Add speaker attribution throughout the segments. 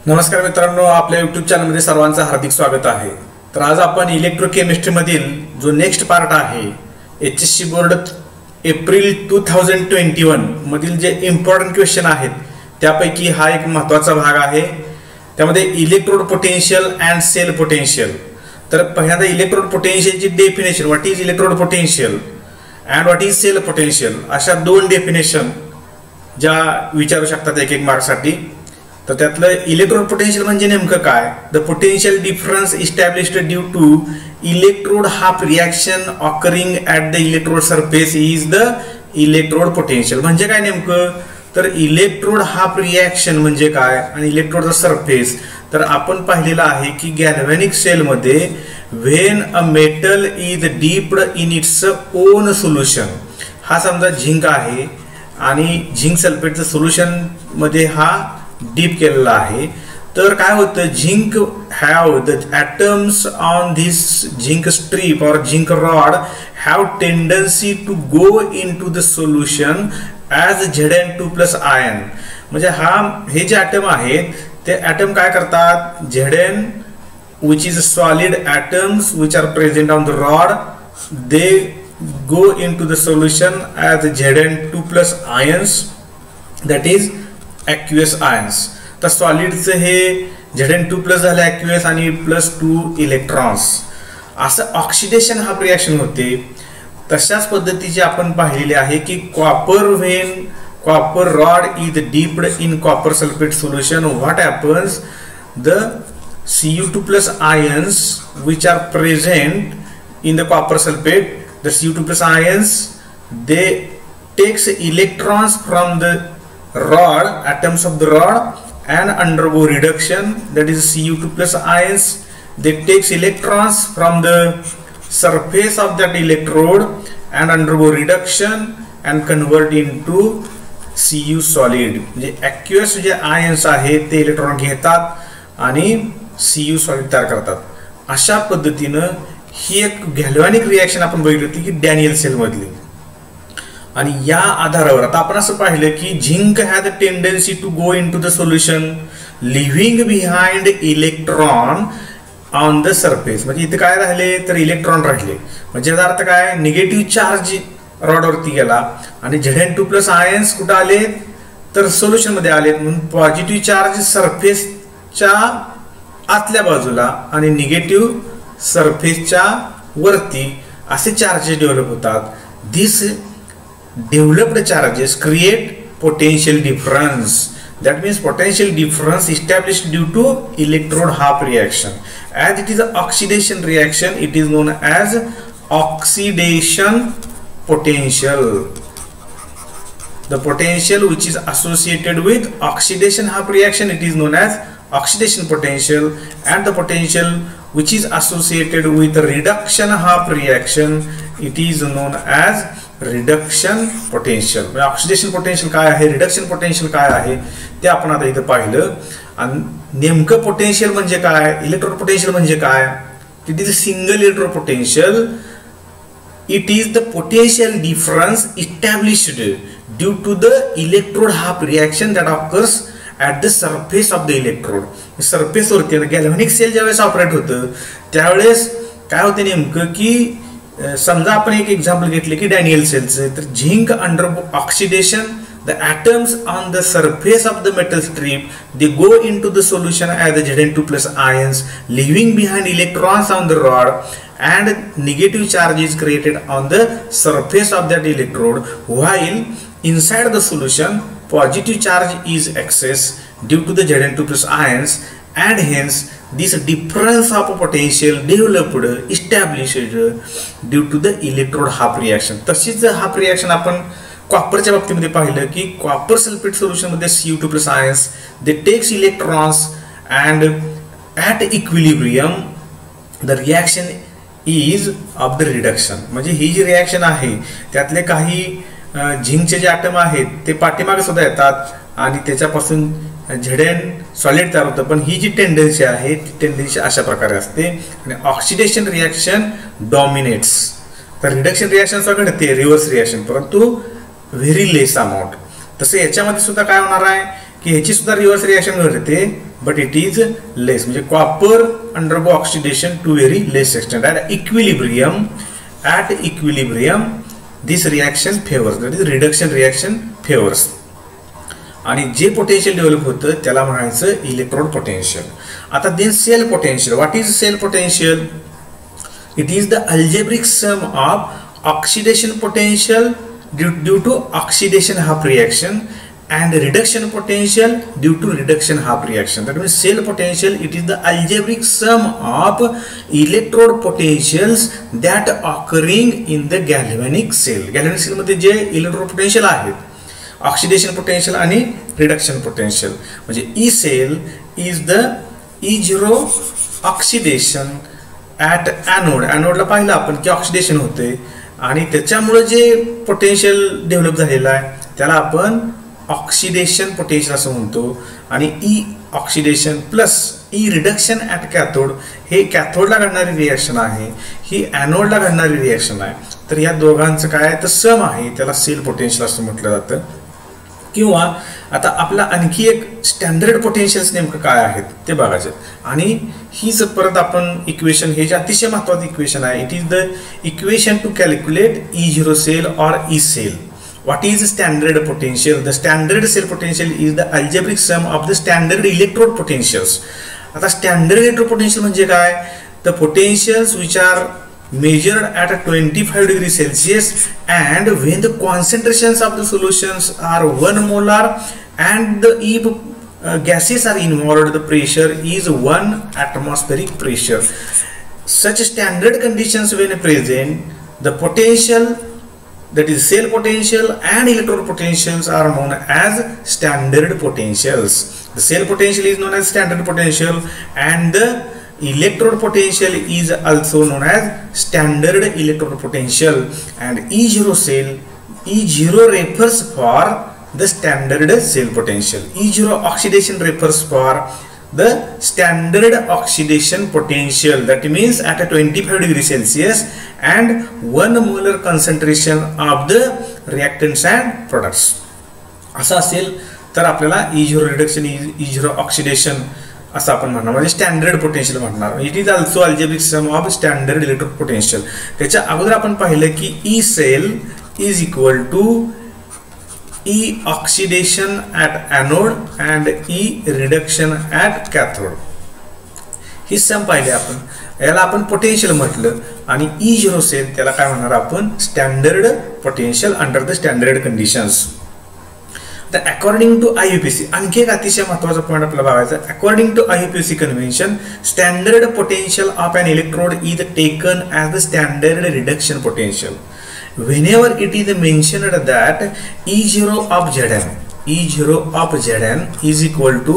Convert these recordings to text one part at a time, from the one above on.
Speaker 1: नमस्कार मित्रांनो, आपल्या YouTube चॅनलमध्ये सर्वांचं हार्दिक स्वागत आहे। तर आज आपण इलेक्ट्रोकेमिस्ट्री मधील जो नेक्स्ट पार्ट आहे HSC बोर्ड एप्रिल 2021 मधील जे इम्पॉर्टंट क्वेश्चन आहेत त्यापैकी हा एक महत्त्वाचा भाग आहे। त्यामध्ये electrode potential and cell potential. तर पहिल्यांदा इलेक्ट्रोड पोटेन्शियलची definition, what is electrode potential and what is cell potential, अशा दोन डेफिनेशन ज्या विचारू शकतात एक एक मार्कसाठी। तर त्यातलं इलेक्ट्रोड पोटेन्शियल म्हणजे नेमकं काय? The potential difference established due to electrode half reaction occurring at the electrode surface is the electrode potential. म्हणजे काय नेमकं? तर इलेक्ट्रोड हाफ रिएक्शन म्हणजे काय आणि इलेक्ट्रोडचा सरफेस तर आपण पाहिलेलं आहे की गॅल्व्हॅनिक सेल मध्ये when a metal is dipped in its own solution, हा समजा झिंक आहे आणि झिंक सल्फेटचं सोल्युशन मध्ये हा डीप केलेला आहे। तर काय होतं, zinc have the atoms on this zinc strip और zinc rod have tendency to go into the solution as Zn2+ ion. म्हणजे हे जे ॲटम आहेत ते ॲटम काय करतात, Zn which is solid atoms which are present on the rod, they go into the solution as Zn2+ ions, that is aqueous ions। तर सॉलिडचे हे Zn2+ झाले aqueous आणि +2 इलेक्ट्रॉन्स, असं ऑक्सिडेशन हा रिएक्शन होते। तशाच पद्धतीचे आपण पाहिलेले आहे की copper rod is dipped in copper sulfate solution, what happens, the Cu2+ ions which are present in the copper sulfate, the Cu2+ ions they takes electrons from the rod, atoms of the rod, and undergo reduction, that is Cu2+ ions they takes electrons from the surface of that electrode and undergo reduction and convert into Cu solid। म्हणजे aqueous जे ions आहेत ते electron घेतात आणि Cu solid तयार करतात। अशा पद्धतीनं ही एक गॅल्व्हॅनिक रिएक्शन आपण बघितली होती की डॅनियल सेल मधली। आणि या आधारावर आता आपण असं पाहिलं की zinc has a tendency to go into the solution leaving behind electron on the surface. म्हणजे इथे काय राहिले तर इलेक्ट्रॉन राहिले, म्हणजे याचा अर्थ काय, निगेटिव्ह चार्ज रॉडवरती गेला आणि Zn2+ आयन्स कुठे आले तर सोल्युशन मध्ये आले, म्हणून पॉझिटिव्ह चार्ज सरफेसच्या आतल्या बाजूला आणि निगेटिव्ह सरफेसच्या वरती असे चार्जेस डेव्हलप होतात। दिस developed charges create potential difference, that means potential difference established due to electrode half reaction, as it is an oxidation reaction it is known as oxidation potential। the potential which is associated with oxidation half reaction it is known as oxidation potential, and the potential which is associated with reduction half reaction it is known as reduction potential. म्हणजे oxidation potential काय आहे, reduction potential काय आहे ते आपण आता इथं पाहिलं। आणि नेमकं पोटेन्शियल म्हणजे काय, इलेक्ट्रोड पोटेन्शियल म्हणजे काय, it is a single electrode potential, it is the potential difference established due to the electrode half reaction that occurs at the surface of the electrode. सरफेसवरती गॅल्व्हॅनिक सेल ज्यावेळेस operate होतं त्यावेळेस काय होते नेमकं की समजा आपण एक एक्झाम्पल घेतले की डॅनियल सेलचे, तर zinc under oxidation the atoms on the surface of the metal strip they go into the solution as Zn2+ ions leaving behind electrons on the rod and negative charge is created on the surface of that electrode, while inside the solution positive charge is excess due to the Zn2+ ions, and hence this difference of potential developed established due to the electrode half reaction। तशीच half reaction आपण कॉपरच्या बाबतीमध्ये पाहिलं की copper sulphate solution मध्ये Cu2+ ions they takes electrons and at equilibrium the reaction is of the reduction। म्हणजे ही जी reaction आहे त्यातले काही झिंकचे जे ॲटम आहेत ते पाठीमागे सुद्धा येतात आणि त्याच्यापासून Zn सॉलिड तयार होतं, पण ही जी टेंडन्सी आहे ती टेंडन्सी अशा प्रकारे असते आणि ऑक्सिडेशन रिएक्शन डॉमिनेट्स। तर रिडक्शन रिएक्शन सुद्धा घडते रिव्हर्स रिएक्शन, परंतु व्हेरी लेस अमाउंट। तसे याच्यामध्ये सुद्धा काय होणार आहे, की ह्याची सुद्धा रिव्हर्स रिॲक्शन घडते, बट इट इज लेस. म्हणजे copper undergo oxidation to very less extent. At equilibrium this reaction favours, that is reduction reaction favours. आणि जे पोटेन्शियल डेव्हलप होतं त्याला म्हणायचं इलेक्ट्रोड पोटेन्शियल. आता then cell potential. What is cell potential? It is the algebraic sum of oxidation potential due to oxidation half reaction and reduction potential due to reduction half reaction. That means cell potential, it is the algebraic sum of electrode potentials that occurring in the galvanic cell. Galvanic cell मध्ये जे electrode potential आहेत, oxidation potential आणि reduction potential, म्हणजे E cell is the E0 oxidation at anode. anode ला पाहिलं आपण की oxidation होते आणि त्याच्यामुळे जे पोटेन्शियल डेव्हलप झालेलं आहे त्याला आपण ऑक्सिडेशन पोटेन्शियल असं म्हणतो. आणि E oxidation plus E reduction at cathode हे कॅथोडला घडणारी रिॲक्शन आहे, ही ॲनोडला घडणारी रिॲक्शन आहे. तर या दोघांचं काय तर सम आहे, त्याला सेल पोटेन्शियल असं म्हटलं जातं. किंवा आता आपला आणखी एक स्टँडर्ड पोटेन्शियल्स नेमकं काय आहेत ते बघायचं. आणि हीच परत आपण इक्वेशन, हे जे अतिशय महत्त्वाचं इक्वेशन आहे, it is the equation to calculate E0 cell or E cell. What is standard potential? The standard cell potential is the algebraic sum of the standard electrode potentials. आता standard electrode potential म्हणजे काय? The potentials which are measured at 25 degrees Celsius and when the concentrations of the solutions are 1 molar and the if gases are involved, the pressure is 1 atmospheric pressure. Such standard conditions when present, the potential, that is cell potential and electrode potentials are known as standard potentials. The cell potential is known as standard potential and the electrode potential is also known as standard electrode potential. And E0 cell, E0 refers for the standard cell potential. E0 oxidation refers for the standard oxidation potential, that means at a 25 degrees Celsius and 1 molar concentration of the reactants and products. असं असेल तर आपल्याला E0 reduction, E0 oxidation असं आपण म्हणणार, म्हणजे standard potential म्हणणार. It is also algebraic sum of standard electrode potential. त्याच्या अगोदर आपण पाहिलं की E cell is equal to E oxidation at anode and E reduction at cathode. ही सम पाहिले आपण, याला आपण पोटेन्शियल म्हटलं. आणि E0 सेल त्याला काय म्हणणार आपण, standard potential under the standard conditions. तर अकॉर्डिंग टू IUPAC आणखी एक अतिशय महत्त्वाचा पॉईंट आपल्याला बघायचा. According to IUPAC convention, standard potential of an electrode is taken as the standard reduction potential whenever it is mentioned that E0 of Zn is equal to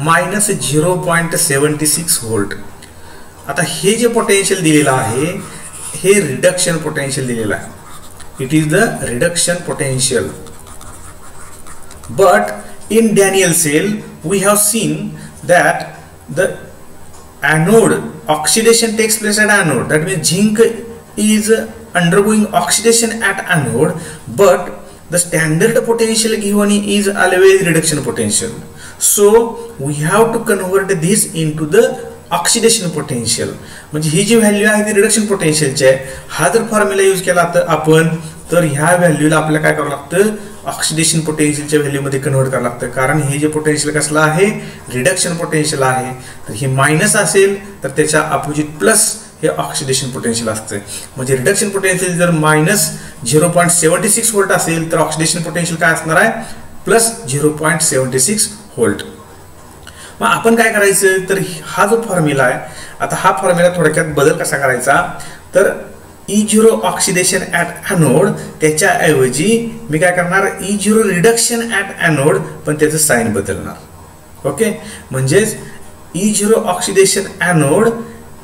Speaker 1: minus 0.76 volt. आता हे जे potential दिलेलं आहे हे reduction potential दिलेलं आहे. It is the reduction potential. But in Daniell cell we have seen that the anode oxidation takes place at anode. That means zinc is undergoing oxidation at anode, but the standard potential given is always reduction potential. So we have to convert this into the oxidation potential. म्हणजे ही जी value आहे ती reduction पोटेन्शियलची आहे. हा जर formula use केला तर आपण, तर ह्या व्हॅल्यूला आपल्याला काय करावं लागतं, ऑक्सिडेशन पोटेन्शियलच्या व्हॅल्यूमध्ये कन्वर्ट करावं लागतं. कारण हे जे पोटेन्शियल कसलं आहे, रिडक्शन पोटेन्शियल आहे. तर हे मायनस असेल तर त्याच्या अपोजिट प्लस हे ऑक्सिडेशन पोटेन्शियल असते. म्हणजे रिडक्शन पोटेन्शियल जर मायनस 0.76 व्होल्ट असेल तर ऑक्सिडेशन पोटेन्शियल काय असणार आहे, प्लस 0.76 व्होल्ट. मग आपण काय करायचं, तर हा जो फॉर्म्युला आहे, आता हा फॉर्म्युला थोडक्यात बदल कसा करायचा, तर E0 ऑक्सिडेशन ॲट ॲनोड त्याच्याऐवजी मी काय करणार, E0 रिडक्शन ॲट ॲनोड, पण त्याचं साईन बदलणार. ओके, म्हणजेच E0 ऑक्सिडेशन ॲनोड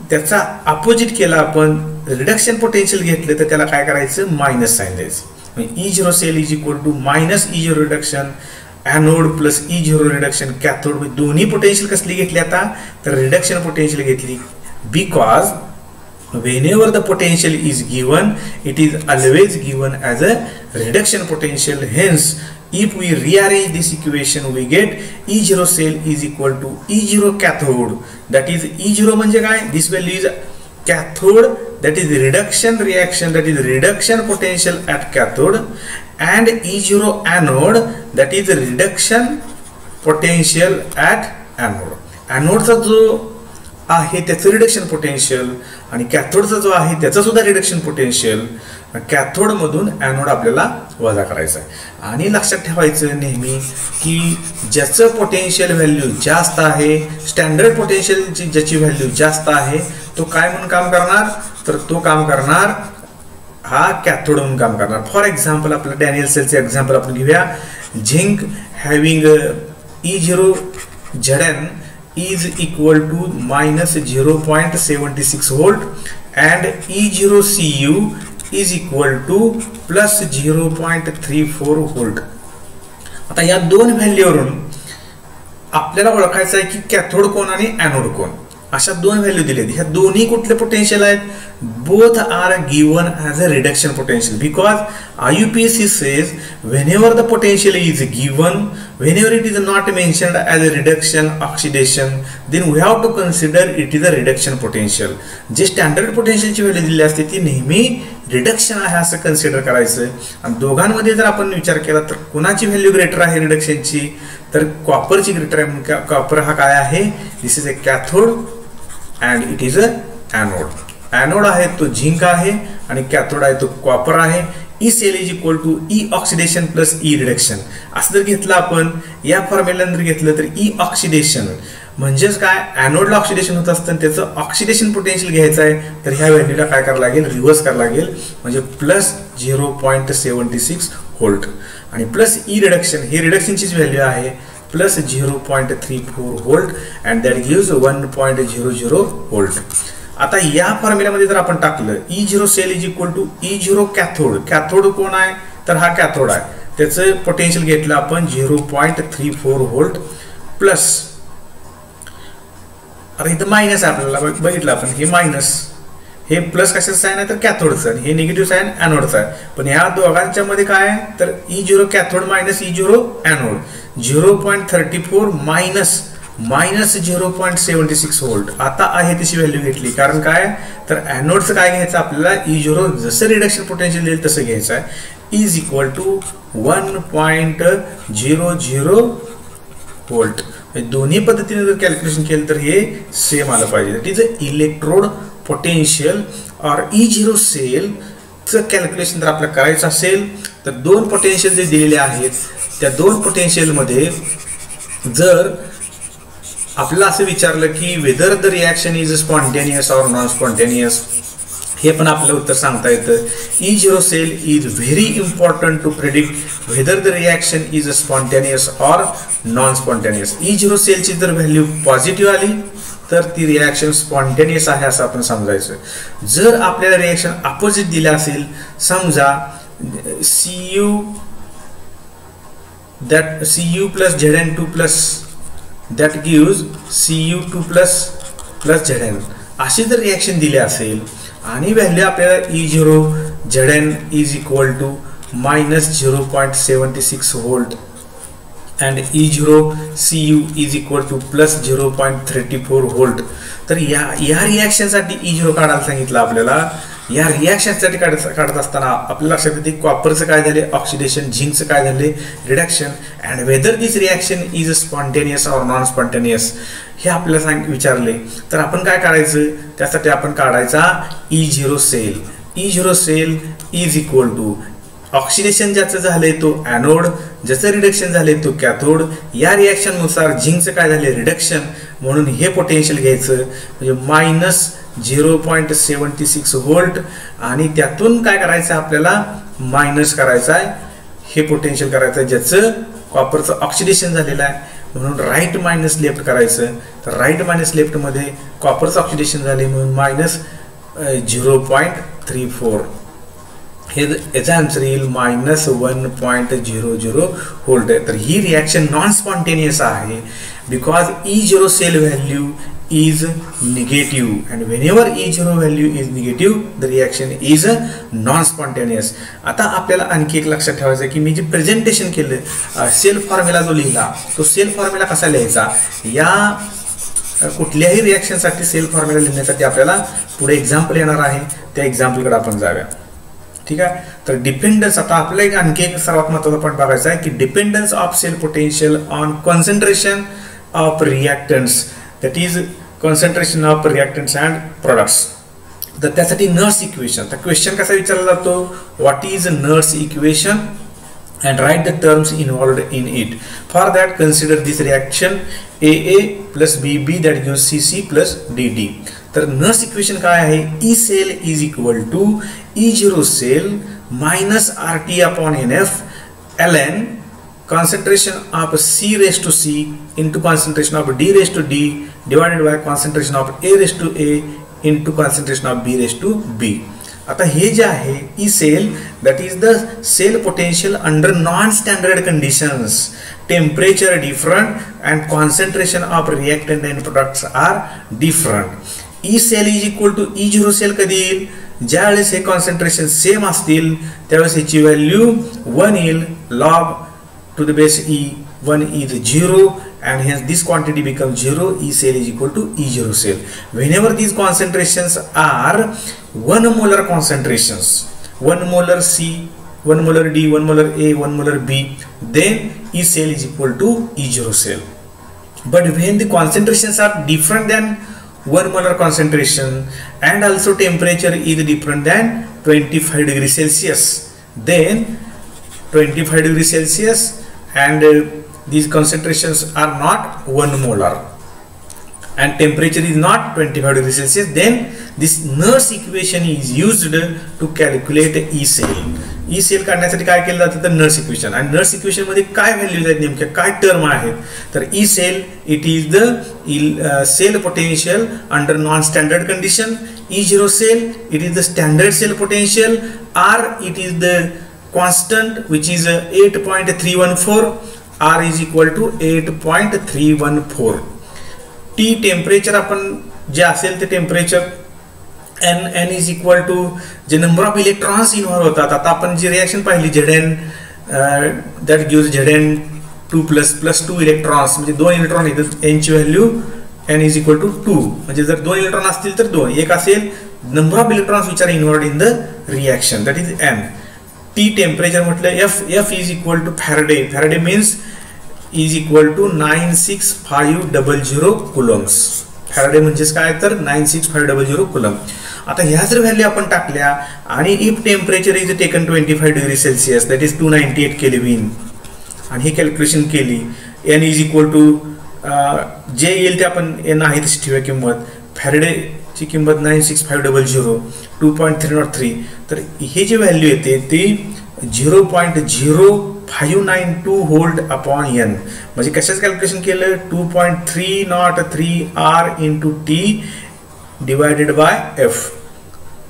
Speaker 1: त्याचा अपोजिट केला आपण, रिडक्शन पोटेन्शियल घेतलं तर त्याला काय करायचं, मायनस साईन द्यायचं. E0 cell is equal to minus E0 reduction anode plus E0 reduction cathode. दोन्ही पोटेन्शियल कसली घेतली आता, तर रिडक्शन पोटेन्शियल घेतली. Because whenever the potential is given, it is always given as a reduction potential. Hence If we rearrange this equation, we get E0 cell is equal to E0 cathode. That is E0 म्हणजे काय? This value is cathode, that is the reduction reaction, that is the reduction potential at cathode, and E0 anode, that is the reduction potential at anode. Anodeचा जो आहे त्याचं reduction potential आणि कॅथोडचा जो आहे त्याचा सुद्धा रिडक्शन पोटेन्शियल कॅथोड मधून anode आपल्याला वजा करायचा आहे. आणि लक्षात ठेवायचं नेहमी की ज्याचं पोटेन्शियल व्हॅल्यू जास्त आहे, स्टँडर्ड पोटेन्शियलची ज्याची व्हॅल्यू जास्त आहे तो काय म्हणून काम करणार, तर तो काम करणार हा कॅथोड म्हणून काम करणार. फॉर एक्झाम्पल आपलं डॅनियल सेलचे एक्झाम्पल आपण घेऊया. Zinc having E0 Zn is equal to minus 0.76 volt and E0 Cu is equal to plus 0.34 volt. आता या दोन व्हॅल्यूवरून आपल्याला ओळखायचं आहे की कॅथोड कोण आणि एनोड कोण. अशा दोन व्हॅल्यू दिलेत. ह्या दोन्ही कुठले पोटेन्शियल आहेत? Both are given as a reduction potential because IUPAC says whenever the potential is given, whenever it is not mentioned as a reduction oxidation, then we have to consider it is a reduction potential. जे standard पोटेन्शियलची value दिली असते ती नेहमी reduction आहे असं consider करायचं. आणि दोघांमध्ये जर आपण विचार केला तर कोणाची व्हॅल्यू ग्रेटर आहे रिडक्शनची, तर कॉपरची ग्रेटर आहे. कॉपर हा काय आहे? This is a cathode and it is a anode. Anode आहे तो झिंक आहे आणि कॅथोड आहे तो कॉपर आहे. E cell is equal to E oxidation plus E reduction असं जर घेतलं आपण या फॉर्म्युला जर घेतलं तर ई ऑक्सिडेशन म्हणजेच काय, एनोडला ऑक्सिडेशन होत असतं त्याचं ऑक्सिडेशन पोटेन्शियल घ्यायचं आहे तर ह्या व्हॅल्यूला काय करावं लागेल, रिव्हर्स करावं लागेल म्हणजे प्लस 0.76 व्होल्ट आणि प्लस ई रिडक्शन ही रिडक्शनचीच व्हॅल्यू आहे plus 0.34 volt and that gives 1.00 volt. आता या फॉर्म्युल्यामध्ये जर आपण टाकलं E0 cell is equal to E0 cathode. Cathode कोण आहे, तर हा कॅथोड आहे. त्याचं पोटेन्शियल घेतलं आपण 0.34 व्होल्ट प्लस, आता इथं मायनस आपल्याला बघितलं आपण हे मायनस, हे प्लस कशाचं साइन आहे तर कॅथोडचं आणि हे निगेटिव्ह साइन एनोडचं आहे. पण ह्या दोघांच्या मध्ये काय आहे तर E0 cathode minus E0 anode 0.34 minus 0.76 volt. आता आहे तशी व्हॅल्यू घेतली कारण काय तर एनोडचं काय घ्यायचं आपल्याला E0 जसं रिडक्शन पोटेन्शियल देईल तसं घ्यायचं आहे इज इक्वल टू 1.00 व्होल्ट. दोन्ही पद्धतीने जर कॅल्क्युलेशन केलं तर हे सेम आलं पाहिजे. That is a electrode potential और E0 सेल चं कॅल्क्युलेशन जर आपल्याला करायचं असेल तर दोन पोटेन्शियल जे दिलेले आहेत त्या दोन पोटेन्शियल मध्ये जर आपल्याला असं विचारलं की whether the reaction is spontaneous और नॉन स्पॉन्टेनियस, हे पण आपलं उत्तर सांगता येतं. E0 cell is very important to predict whether the reaction is spontaneous और नॉन स्पॉन्टेनियस. E0 सेलची जर व्हॅल्यू पॉझिटिव्ह आली तर ती रिॲक्शन स्पॉन्टेनियस आहे असं आपण समजायचं. जर आपल्याला रिॲक्शन अपोजिट दिला असेल, समजा Cu plus Zn2 plus that gives Cu2 plus Zn अशी जर रिॲक्शन दिली असेल आणि व्हॅल्यू आपल्याला E0 Zn is equal to minus 0.76 volt and E0 Cu is equal to plus 0.34 volt, तर या रिॲक्शनसाठी E0 काढायला सांगितलं आपल्याला. या रिॲक्शनसाठी काढत असताना आपल्या लक्षात येते कॉपरचं काय झाले ऑक्सिडेशन, झिंकचं काय झाले reduction and whether this reaction is spontaneous और नॉन स्पॉन्टेनियस हे आपल्याला विचारले तर आपण काय करायचं, त्यासाठी आपण काढायचा E0 cell. E0 cell is equal to oxidation ज्याचं झालंय तो एनोड, ज्याचं रिडक्शन झालंय तो कॅथोड. या रिॲक्शन नुसार झिंकचं काय झाले रिडक्शन म्हणून हे पोटेन्शियल घ्यायचं म्हणजे मायनस 0.76 व्होल्ट आणि त्यातून काय करायचं आपल्याला मायनस करायचं आहे हे पोटेन्शियल करायचं ज्याचं कॉपरचं ऑक्सिडेशन झालेलं आहे म्हणून राईट मायनस लेफ्ट करायचं. तर राईट मायनस लेफ्ट मध्ये कॉपरचं ऑक्सिडेशन झाले म्हणून मायनस 0.34 हे याचा आन्सर येईल मायनस 1.00 व्होल्ट. तर ही रिॲक्शन नॉन स्पॉन्टेनियस आहे because E0 cell value is negative, and whenever E0 value is negative, the reaction is non-spontaneous. आता आपल्याला आणखी एक लक्षात ठेवायचं आहे की मी जे प्रेझेंटेशन केलं सेल फॉर्म्युला जो लिहिला तो सेल फॉर्म्युला कसा लिहायचा, या कुठल्याही रिॲक्शनसाठी सेल फॉर्म्युला लिहिण्यासाठी आपल्याला पुढे एक्झाम्पल येणार आहे, त्या एक्झाम्पलकडे आपण जाऊया. ठीक आहे. तर डिपेंडन्स, आता आपल्याला एक आणखी एक सर्वात महत्त्वाचा पॉईंट बघायचा आहे की dependence of cell potential on concentration of reactants, that is concentration of reactants and products. तर त्यासाठी नर्स इक्वेशन, तर क्वेश्चन कसा विचारला जातो, what is Nernst equation and write the terms involved in it. For that, consider this reaction AA plus BB that gives CC plus DD. तर Nernst equation काय आहे, E cell is equal to E0 cell minus RT upon NF ln concentration of C raised to C into concentration of D raised to D divided by concentration of A raised to A into concentration of B raised to B. आता हे जे आहे E cell, that is the cell potential under non standard conditions, temperature different and concentration of reactant and products are different. E cell is equal to E0 cell कधी येईल, ज्यावेळेस हे concentration same असतील त्यावेळेस ह्याची व्हॅल्यू 1 येईल, log to the base E, 1 is 0 and hence this quantity becomes 0. E cell is equal to E0 cell. Whenever these concentrations are 1 molar concentrations, 1 molar C, 1 molar D, 1 molar A, 1 molar B, then E cell is equal to E0 cell. But when the concentrations are different than 1 molar concentration and also temperature is different than 25 degrees Celsius, then 25 degrees Celsius and these concentrations are not 1 molar and temperature is not 25 degrees Celsius, then this Nernst equation is used to calculate E cell. E cell काढण्यासाठी काय केलं जातं तर Nernst equation, आणि Nernst equation मध्ये काय values आहेत, नेमक्या काय टर्म आहेत, तर E cell it is the cell potential under non standard condition, E0 cell it is the standard cell potential, R it is the constant which is 8.314, R is equal to 8.314. T temperature आपण जे असेल ते temperature, n is equal to जे number of electrons involve होतात. आता आपण जी reaction पाहिली Zn that gives Zn2 plus 2 electrons, म्हणजे 2 इलेक्ट्रॉन येतात, n ची value n is equal to 2, म्हणजे जर 2 इलेक्ट्रॉन असतील तर 2, एक असेल number of electrons which are involved in the reaction, that is n. T temperature म्हटलं F is equal to Faraday means is equal to 96500 coulombs. Faraday म्हणजेच काय तर 96500 कुलम. आता ह्या जर व्हॅल्यू आपण टाकल्या आणि if temperature is taken 25 degree Celsius that is 298 kelvin आणि ही कॅल्क्युलेशन केली, n इज इक्वल टू जे येईल ते आपण n आहे तशी ठेवूया किंमत, फॅराडेची किंमत 96500 2.303, तर हे जे व्हॅल्यू येते ती 0.0592 व्होल्ट अपॉन n. म्हणजे कशाच कॅल्क्युलेशन केलं, 2.303 R into T divided by F,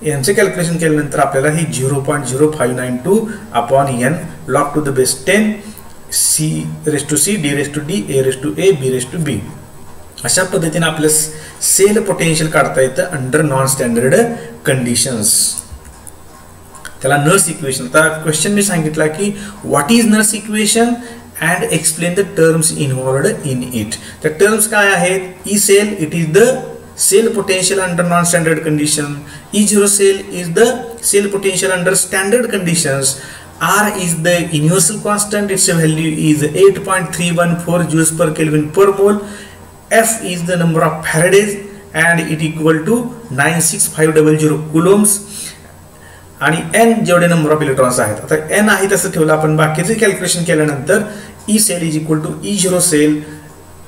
Speaker 1: यांचं कॅल्क्युलेशन केल्यानंतर आपल्याला ही 0.0592 upon n log to the base 10 C raise to C, D raise to D, A raise to A, B raise to B, अशा पद्धतीने आपलं सेल पोटेन्शियल काढता येतं under non standard conditions. त्याला नर्स इक्वेशन. आता क्वेश्चन मी सांगितला की what is Nernst equation and explain the terms involved in it. तर टर्म्स काय आहेत, E cell it is the cell potential under non standard condition, E0 cell is the cell potential under standard conditions, R is the universal constant, its value is 8.314 joules per Kelvin per mole, F is the number of Faradays and it equal to 96500 coulombs, आणि n जेवढे number of electrons आहेत. आता n आहे तसं ठेवलं आपण, बाकीचे calculation केल्यानंतर E cell is equal to E0 cell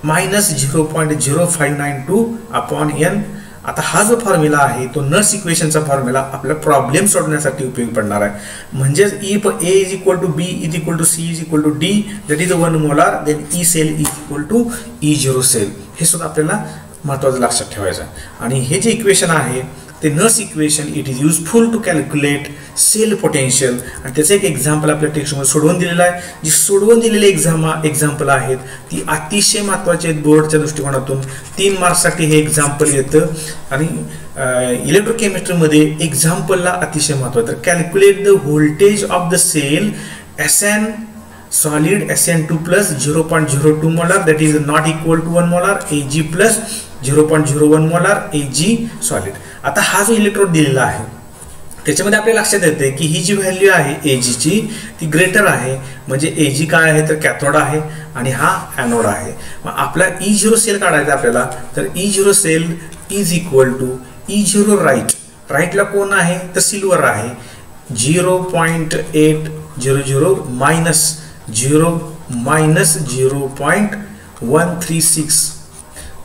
Speaker 1: minus 0.0592 upon n. आता हा जो फॉर्म्युला आहे तो नर्स इक्वेशनचा फॉर्म्युला आपला प्रॉब्लेम सोडवण्यासाठी उपयोगी पडणार आहे. म्हणजेच if A is equal to B is equal to C is equal to D that is 1 molar, then E cell is equal to E0 cell. हे सुद्धा आपल्याला महत्त्वाचं लक्षात ठेवायचं आहे. आणि हे जे इक्वेशन आहे ते Nernst equation it is useful to calculate cell potential. आणि त्याचं एक एक्झाम्पल आपल्या टेक्स्टमध्ये सोडवून दिलेलं आहे. जी सोडवून दिलेले एक्झाम्पल आहेत ती अतिशय महत्त्वाची आहेत बोर्डच्या दृष्टिकोनातून. 3 मार्क्ससाठी हे एक्झाम्पल येतं आणि इलेक्ट्रोकेमिस्ट्रीमध्ये एक्झाम्पलला अतिशय महत्त्व आहे. तर calculate the voltage of the cell SN solid SN2 plus 0.02 molar that is not equal to 1 molar, Ag plus 0.01 molar Ag solid. आता हा जो इलेक्ट्रोड दिलेला आहे त्याच्यामध्ये आपल्या लक्षात येते की ही जी व्हॅल्यू आहे Ag ची ती ग्रेटर आहे, म्हणजे Ag काय आहे तर कॅथोड आहे आणि हा ॲनोड आहे. मग आपला E0 सेल काढायचा आपल्याला, तर E0 cell is equal to E0 राईटला कोण आहे तर सिल्वर आहे 0.800 मायनस 0.136.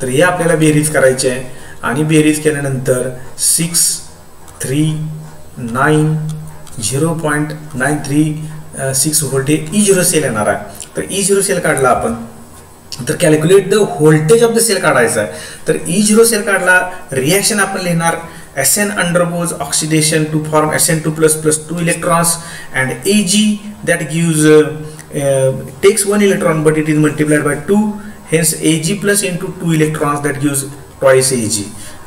Speaker 1: तर हे आपल्याला बेरीज करायचे आहे आणि बेरीज केल्यानंतर 0.936 व्होल्ट E0 सेल येणार आहे. तर E0 सेल काढला आपण, तर calculate the voltage of the cell काढायचा आहे. तर E0 सेल काढला, रिएक्शन आपण लिहिणार SN undergoes oxidation to form SN2 plus 2 electrons and Ag that gives takes 1 electron but it is multiplied by 2, hence Ag plus into 2 electrons that gives twice Ag.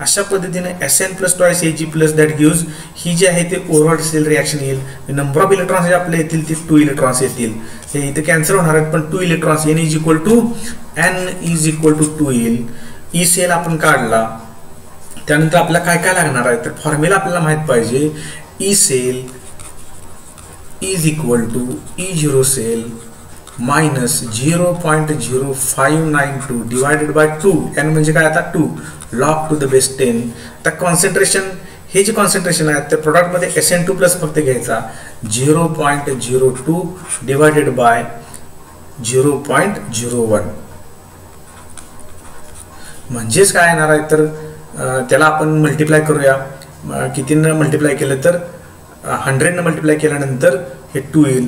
Speaker 1: अशा पद्धतीने SN plus twice Ag plus that gives ही जी आहे ते overall sale reaction येईल. Number of electrons जे आपले येतील ते 2 electrons येतील. हे इथे कॅन्सल होणार आहेत पण 2 electrons N is equal to 2 येईल. ई सेल आपण काढला, त्यानंतर आपल्याला काय काय लागणार आहे तर फॉर्म्युला आपल्याला माहित पाहिजे. E cell is equal to E0 cell minus 0.0592 divided by 2. n म्हणजे काय आता 2 लॉग टू द बेस 10. तर कॉन्सन्ट्रेशन हे जे कॉन्सन्ट्रेशन आहे त्या प्रोडक्टमध्ये SN2 प्लस फक्त घ्यायचा 0.02 डिवायडेड बाय 0.01. म्हणजेच काय येणार आहे तर त्याला आपण मल्टिप्लाय करूया. कितीनं मल्टिप्लाय केलं तर 100 मल्टिप्लाय केल्यानंतर हे 2 येईल.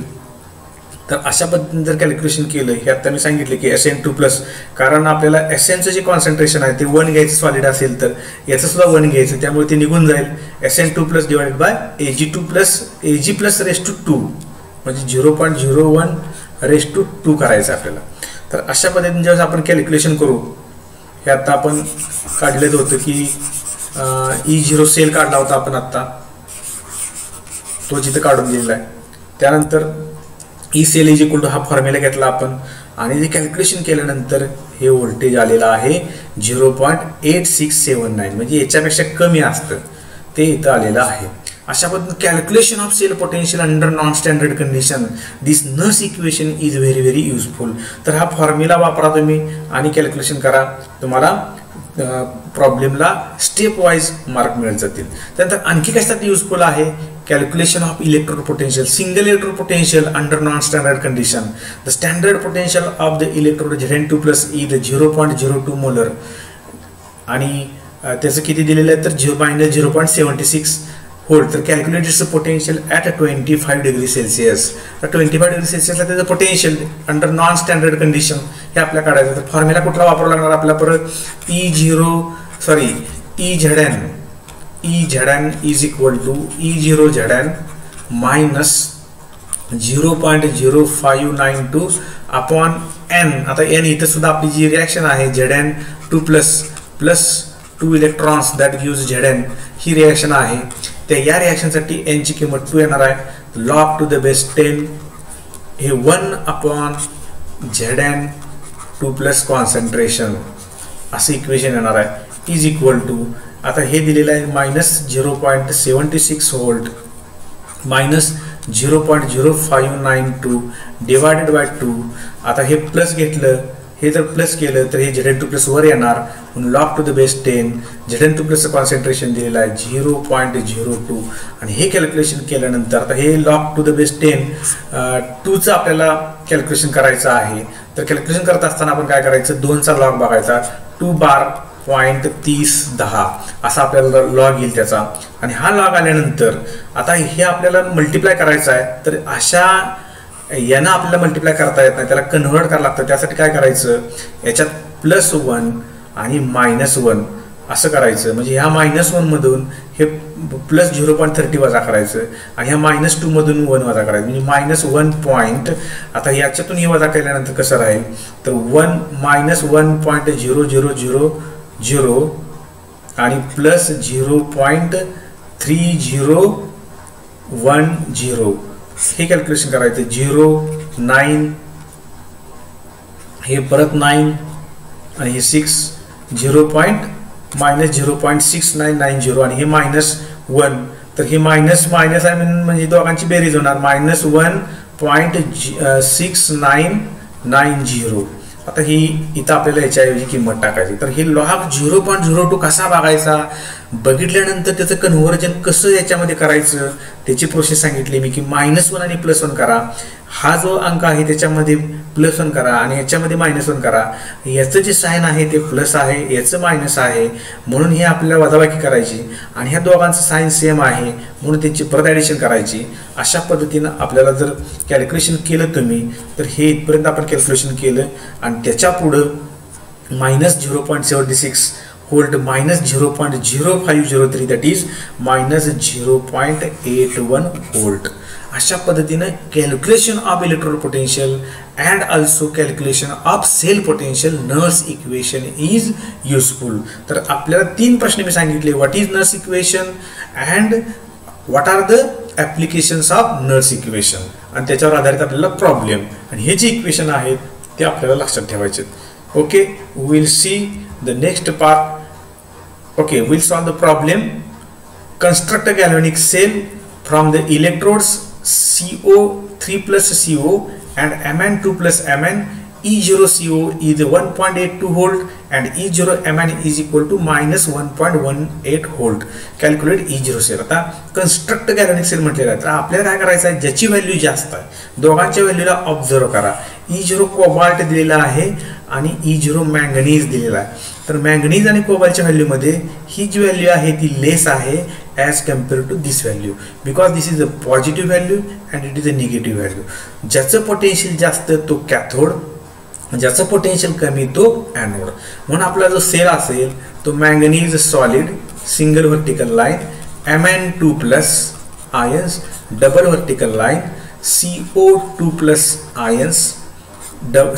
Speaker 1: तर अशा पद्धतीने जर कॅल्क्युलेशन केलं, हे आता मी सांगितलं की SN2 प्लस, कारण आपल्याला SNचं जे कॉन्सन्ट्रेशन आहे ते 1 घ्यायचं सॉलिड असेल तर याचं सुद्धा 1 घ्यायचं, त्यामुळे ते निघून जाईल. SN2 plus divided by Ag2 plus Ag plus raise to 2 म्हणजे 0.01 रेस टू 2 करायचं आपल्याला. तर अशा पद्धतीने जेव्हा आपण कॅल्क्युलेशन करू, हे आता आपण काढलेलं होतं की E0 सेल काढला होता आपण आत्ता, तो जिथं काढून दिलेला आहे. त्यानंतर E cell is equal to हा फॉर्म्युला घेतला आपण आणि जे कॅल्क्युलेशन केल्यानंतर हे व्होल्टेज आलेलं आहे 0.8679 म्हणजे याच्यापेक्षा कमी असतं ते इथं आलेलं आहे. अशा पद्धतीने calculation of cell potential under non standard condition this Nernst equation is very useful. तर हा फॉर्म्युला वापरा तुम्ही आणि कॅल्क्युलेशन करा, तुम्हाला प्रॉब्लेमला स्टेप वाईज मार्क मिळत जातील. त्यानंतर आणखी कशासाठी युजफुल आहे calculation of electrode potential, single electrode potential under non standard condition. The standard potential of the electrode Zn2 plus E the 0.02 molar आणि त्याचं किती दिलेलं आहे तर 0.76 व्होल्ट. तर calculate its potential at 25 degree Celsius. तर 25 डिग्री सेल्सिअसला त्याचं potential under non standard condition हे आपल्याला काढायचं. तर फॉर्म्युला कुठला वापरावा लागणार आपल्याला परत Ezn is equal to E0Zn minus 0.0592 upon n. आता n इथं सुद्धा आपली जी रिॲक्शन आहे Zn2 plus 2 electrons that gives Zn he reaction आहे. त्या या रिॲक्शनसाठी n ची किंमत 2 येणार आहे. लॉग टू द बेस 10 हे 1 अपॉन Zn2 प्लस कॉन्सन्ट्रेशन असं इक्वेशन येणार आहे इज इक्वल टू, आता हे दिलेलं आहे minus 0.76 volt minus 0.0592 divided by 2. आता हे प्लस घेतलं, हे जर प्लस केलं तर हे Zn2 प्लस वर येणार म्हणून log to the base 10 Zn2 प्लसचं कॉन्सन्ट्रेशन दिलेलं आहे 0.02 आणि हे कॅल्क्युलेशन केल्यानंतर आता हे लॉग टू द बेस 10 2चं आपल्याला कॅल्क्युलेशन करायचं आहे. तर कॅल्क्युलेशन करत असताना आपण काय करायचं 2चा लॉग बघायचा 2 बार 0.3010 असा आपल्याला लॉग येईल त्याचा. आणि हा लॉग आल्यानंतर आता हे आपल्याला मल्टिप्लाय करायचं आहे. तर अशा यानं आपल्याला मल्टिप्लाय करता येत नाही, त्याला कन्व्हर्ट करावं लागतं. त्यासाठी काय करायचं याच्यात +1 आणि -1 असं करायचं. म्हणजे ह्या -1 मधून हे +0.30 वजा करायचं आणि ह्या -2 मधून 1 वजा करायचं म्हणजे -1 पॉईंट. आता याच्यातून हे वजा केल्यानंतर कसं राहील तर -1.0000 आणि +0.3010 हे कॅल्क्युलेशन करायचं. 0 9 हे परत 9 आणि हे 6 -0.6990 आणि हे -1 तर हे मायनस आहे म्हणजे दोघांची बेरीज होणार -1.6990. आता ही इथं आपल्याला याच्याऐवजी किंमत टाकायची. तर हे लॉग 0.02 कसा बघायचा बघितल्यानंतर त्याचं कन्व्हर्जन कसं याच्यामध्ये करायचं त्याची प्रोसेस सांगितली मी की -1 आणि +1 करा. हा जो अंक आहे त्याच्यामध्ये +1 करा आणि याच्यामध्ये -1 करा. याचं जे साइन आहे ते प्लस आहे, याचं मायनस आहे म्हणून हे आपल्याला वजाबाकी करायची आणि ह्या दोघांचं साइन सेम आहे म्हणून त्यांची परत ॲडिशन करायची. अशा पद्धतीनं आपल्याला जर कॅल्क्युलेशन केलं तुम्ही तर हे इथपर्यंत आपण कॅल्क्युलेशन केलं आणि त्याच्या पुढं -0.76 व्होल्ट -0.0503 दॅट इज -0.81 व्होल्ट. अशा पद्धतीनं calculation of electrode potential and also calculation of cell potential Nernst equation is useful. तर आपल्याला 3 प्रश्न मी सांगितले. What is Nernst equation and what are the applications of Nernst equation आणि त्याच्यावर आधारित आपल्याला प्रॉब्लेम आणि हे जे इक्वेशन आहेत ते आपल्याला लक्षात ठेवायचे. Okay, will see the next part. Okay, we'll solve the problem. Construct a galvanic cell from the electrodes CO3 plus CO and Mn2 plus Mn. E0 CO is 1.82 volt and E0 Mn is equal to -1.18 volt. Calculate E0 cell. आता construct galvanic cell म्हटलेलं आहे तर आपल्याला काय करायचं आहे ज्याची value जास्त आहे दोघांच्या व्हॅल्यूला ऑब्झर्व करा. E0 कोबाल्ट दिलेला आहे आणि E0 मॅंगनीज दिलेला आहे. तर मॅंगनीज आणि कोबाल्टच्या व्हॅल्यूमध्ये ही जी व्हॅल्यू आहे ती लेस आहे as compare to this value because this is a positive value and it is a negative value. ज्याचं पोटेन्शियल जास्त तो कॅथोड, ज्याचं पोटेन्शियल कमी तो ॲनोड. म्हणून आपला जो सेल असेल तो manganese solid single vertical line Mn2 plus ions double vertical line CO2 plus ions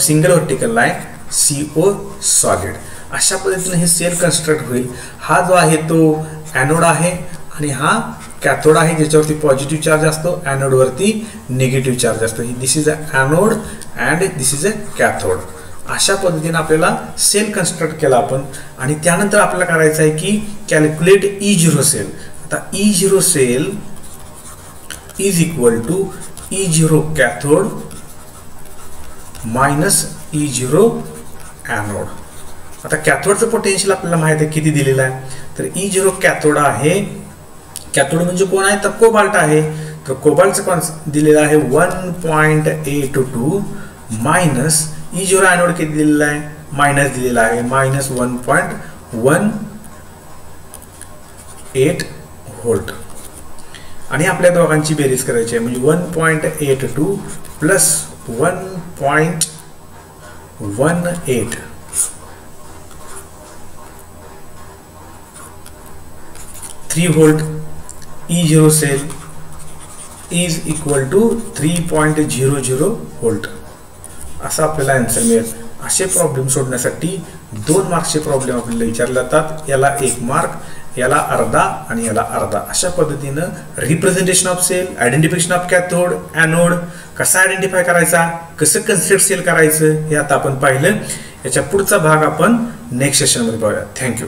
Speaker 1: single vertical line CO solid. अशा पद्धतीने हे सेल कन्स्ट्रक्ट होईल. हा जो आहे तो ॲनोड आहे आणि हा कॅथोड आहे ज्याच्यावरती पॉझिटिव्ह चार्ज असतो, ॲनोडवरती निगेटिव्ह चार्ज असतो. This is a anode and this is a cathode. अशा पद्धतीने आपल्याला सेल कन्स्ट्रक्ट केला आपण आणि त्यानंतर आपल्याला करायचं आहे की कॅल्क्युलेट E0 सेल. आता E0 cell is equal to E0 cathode minus E0 anode. आता कॅथोडचं पोटेन्शियल आपल्याला माहिती आहे किती दिलेलं आहे तर E0 कॅथोड आहे. कॅथोड म्हणजे कोण आहे तर कोबाल्ट आहे. तर कोबाल्टचं कोण दिलेलं आहे 1.82 मायनस E0 ॲनोड किती दिलेला आहे मायनस दिलेला आहे -1.18 व्होल्ट आणि आपल्या दोघांची बेरीज करायची आहे म्हणजे 1.82 plus 1.18 3 volt. E0 cell is equal to 3.00 volt. असा आपल्याला आन्सर मिळेल. असे प्रॉब्लेम सोडण्यासाठी 2 मार्क्सचे प्रॉब्लेम आपल्याला विचारले जातात. याला 1 मार्क, याला अर्धा आणि याला अर्धा. अशा पद्धतीनं representation of cell, identification of cathode, anode कसा आयडेंटिफाय करायचा, कसं कन्स्ट्रक्ट सेल करायचं हे आता आपण पाहिलं. याच्या पुढचा भाग आपण नेक्स्ट सेशनमध्ये पाहूया. थँक्यू.